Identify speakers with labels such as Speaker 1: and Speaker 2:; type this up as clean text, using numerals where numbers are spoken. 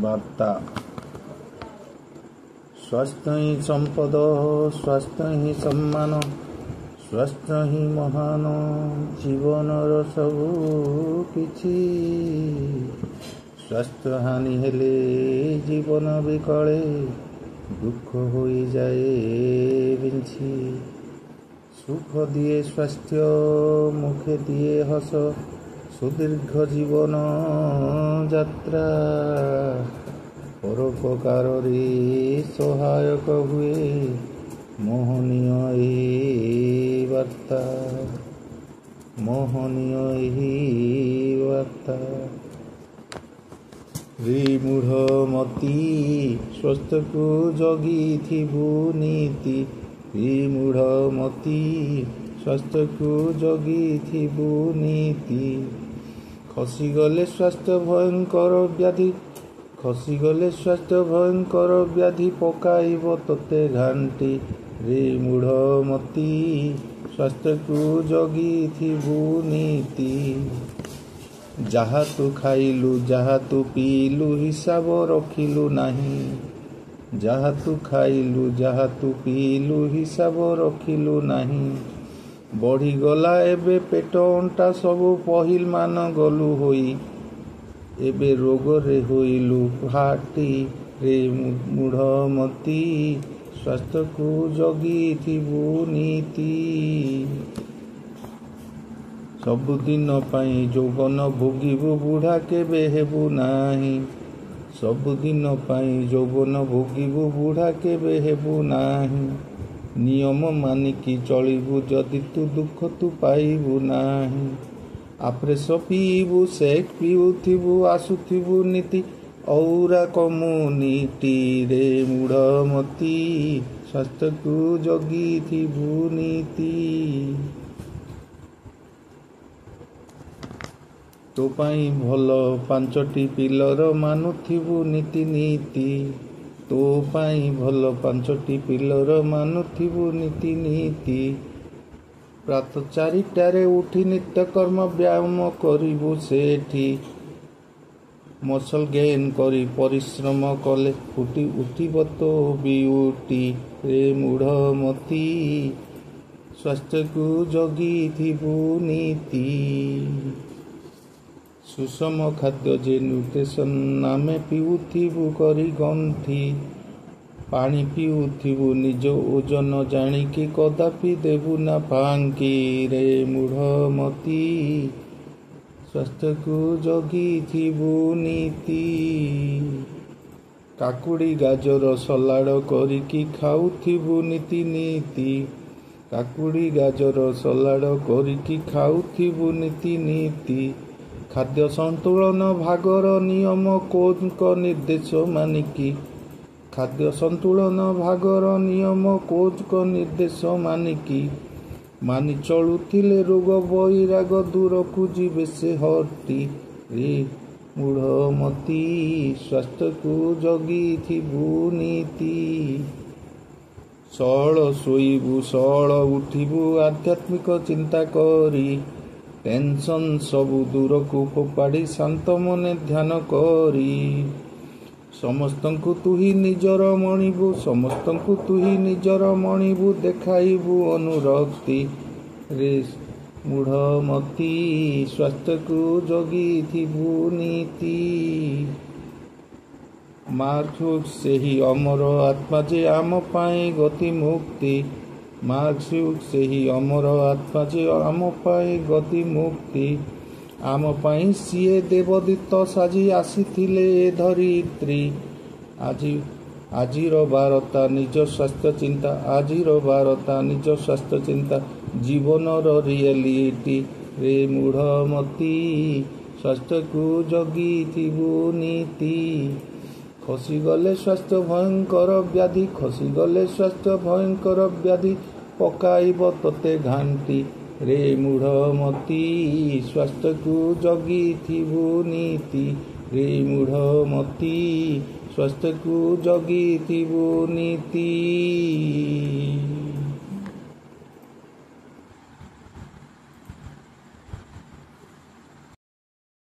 Speaker 1: ବାର୍ତ୍ତା। ସ୍ୱାସ୍ଥ୍ୟ ହିଁ ସମ୍ପଦ, ସ୍ୱାସ୍ଥ୍ୟ ହିଁ ସମ୍ମାନ, ସ୍ୱାସ୍ଥ୍ୟ ହିଁ ମହାନ ଜୀବନର ସବୁ କିଛି। ସ୍ୱାସ୍ଥ୍ୟ ହାନି ହେଲେ ଜୀବନ ବିକଳେ ଦୁଃଖ ହୋଇଯାଏ ବିଞ୍ଚି। ସୁଖ ଦିଏ ସ୍ୱାସ୍ଥ୍ୟ, ମୁଖେ ଦିଏ ହସ, ସୁଦୀର୍ଘ ଜୀବନ ଯାତ୍ରା ପରୋପକାରରେ ସହାୟକ ହୁଏ। ମୋହନୀୟ ଏହି ବାର୍ତ୍ତା, ମୋହନୀୟ ଏହି ବାର୍ତ୍ତା। ରେ ମୂଢ଼ ମତି ସ୍ୱାସ୍ଥ୍ୟକୁ ଜଗିଥିବୁ ନୀତି। ରେ ମୂଢ଼ ମତି ସ୍ୱାସ୍ଥ୍ୟକୁ ଜଗିଥିବୁ ନୀତି। ଖସିଗଲେ ସ୍ୱାସ୍ଥ୍ୟ ଭୟଙ୍କର ବ୍ୟାଧି, ଖସିଗଲେ ସ୍ୱାସ୍ଥ୍ୟ ଭୟଙ୍କର ବ୍ୟାଧି ପକାଇବ ତୋତେ ଘାଣ୍ଟି। ରେ ମୂଢ଼ ମତି ସ୍ୱାସ୍ଥ୍ୟକୁ ଜଗିଥିବୁ ନୀତି। ଯାହା ତୁ ଖାଇଲୁ, ଯାହା ତୁ ପିଇଲୁ ହିସାବ ରଖିଲୁ ନାହିଁ। ଯାହା ତୁ ଖାଇଲୁ, ଯାହା ତୁ ପିଇଲୁ ହିସାବ ରଖିଲୁ ନାହିଁ। ବଢ଼ିଗଲା ଏବେ ପେଟ ଅଣ୍ଟା ସବୁ ପହିଲମାନ ଗଲୁ ହୋଇ। ଏବେ ରୋଗରେ ହୋଇଲୁ ଫାଟି। ରେ ମୂଢ଼ ମତି ସ୍ୱାସ୍ଥ୍ୟକୁ ଜଗିଥିବୁ ନୀତି। ସବୁଦିନ ପାଇଁ ଯୌବନ ଭୋଗିବୁ, ବୁଢ଼ା କେବେ ହେବୁ ନାହିଁ। ସବୁଦିନ ପାଇଁ ଯୌବନ ଭୋଗିବୁ, ବୁଢ଼ା କେବେ ହେବୁ ନାହିଁ। ନିୟମ ମାନିକି ଚଳିବୁ ଯଦି ତୁ ଦୁଃଖ ତୁ ପାଇବୁ ନାହିଁ। ଆଫ୍ରେଶ ପିଇବୁ, ସେକ୍ ପିଉଥିବୁ, ଆସୁଥିବୁ ନୀତି ଔରା କମ୍ୟୁନିଟି। ରେ ମୂଢ଼ ମତି ସ୍ୱାସ୍ଥ୍ୟକୁ ଜଗିଥିବୁ ନୀତି। ତୋ ପାଇଁ ଭଲ 5ଟି ପିଲର ମାନୁଥିବୁ ନୀତି ନୀତି। ତୋ ପାଇଁ ଭଲ 5ଟି ପିଲର ମାନୁଥିବୁ ନୀତି ନୀତି। ପ୍ରାତଃ 4ଟାରେ ଉଠି ନିତ୍ୟକର୍ମ ବ୍ୟାୟାମ କରିବୁ ସେଠି। ମସଲ ଗେନ୍ କରି ପରିଶ୍ରମ କଲେ ଉଠିବ ତୋ ବିୟୁଟି। ରେ ମୂଢ଼ ମତି ସ୍ୱାସ୍ଥ୍ୟକୁ ଜଗିଥିବୁ ନୀତି। ସୁଷମ ଖାଦ୍ୟ ଯେ ନ୍ୟୁଟ୍ରିସନ୍ ଆମେ ପିଉଥିବୁ କରି ଗଣ୍ଠି। ପାଣି ପିଉଥିବୁ ନିଜ ଓଜନ ଜାଣିକି, କଦାପି ଦେବୁ ନା ଫାଙ୍କି। ରେ ମୂଢ଼ ମତି ସ୍ୱାସ୍ଥ୍ୟକୁ ଜଗିଥିବୁ ନୀତି। କାକୁଡ଼ି ଗାଜର ସଲାଡ଼ କରିକି ଖାଉଥିବୁ ନୀତି ନୀତି। କାକୁଡ଼ି ଗାଜର ସଲାଡ଼ କରିକି ଖାଉଥିବୁ ନୀତି ନୀତି। ଖାଦ୍ୟ ସନ୍ତୁଳନ ଭାଗର ନିୟମ କୋଚ୍ଙ୍କ ନିର୍ଦ୍ଦେଶ ମାନିକି। ଖାଦ୍ୟ ସନ୍ତୁଳନ ଭାଗର ନିୟମ କୋଚ୍ଙ୍କ ନିର୍ଦ୍ଦେଶ ମାନିକି। ମାନି ଚଳୁଥିଲେ ରୋଗ ବୈରାଗ ଦୂରକୁ ଯିବେ ସେ ହଟି। ରେ ମୂଢ଼ ମତି ସ୍ୱାସ୍ଥ୍ୟକୁ ଜଗିଥିବୁ ନୀତି। ସଅଳ ଶୋଇବୁ, ସଅଳ ଉଠିବୁ ଆଧ୍ୟାତ୍ମିକ ଚିନ୍ତା କରି। ଟେନସନ୍ ସବୁ ଦୂରକୁ ଫୋପାଡ଼ି ଶାନ୍ତ ମନେ ଧ୍ୟାନ କରି। ସମସ୍ତଙ୍କୁ ତୁ ହିଁ ନିଜର ମଣିବୁ, ସମସ୍ତଙ୍କୁ ତୁ ହିଁ ନିଜର ମଣିବୁ, ଦେଖାଇବୁ ଅନୁରକ୍ତି। ରେ ମୂଢ଼ ମତି ସ୍ୱାସ୍ଥ୍ୟକୁ ଜଗିଥିବୁ ନୀତି। ମାର୍କସ୍ ସେହି ଅମର ଆତ୍ମା ଯେ ଆମ ପାଇଁ ଗତି ମୁକ୍ତି। ମାର୍କସ୍ ସେହି ଅମର ଆତ୍ମା ଯେ ଆମ ପାଇଁ ଗତି ମୁକ୍ତି। ଆମ ପାଇଁ ସିଏ ଦେବଦୂତ ସାଜି ଆସିଥିଲେ ଏ ଧରିତ୍ରୀ। ଆଜିର ବାର୍ତ୍ତା ନିଜ ସ୍ୱାସ୍ଥ୍ୟ ଚିନ୍ତା, ଆଜିର ବାର୍ତ୍ତା ନିଜ ସ୍ୱାସ୍ଥ୍ୟ ଚିନ୍ତା, ଜୀବନର ରିଏଲିଟି। ରେ ମୂଢ଼ ମତି ସ୍ୱାସ୍ଥ୍ୟକୁ ଜଗିଥିବୁ ନୀତି। ଖସିଗଲେ ସ୍ୱାସ୍ଥ୍ୟ ଭୟଙ୍କର ବ୍ୟାଧି, ଖସିଗଲେ ସ୍ୱାସ୍ଥ୍ୟ ଭୟଙ୍କର ବ୍ୟାଧି ପକାଇବ ତୋତେ ଘାଣ୍ଟି। ରେ ମୂଢ଼ ମତି ସ୍ୱାସ୍ଥ୍ୟକୁ ଜଗିଥିବୁ ନୀତି। ରେ ମୂଢ଼ ମତି ସ୍ୱାସ୍ଥ୍ୟକୁ ଜଗିଥିବୁ ନୀତି।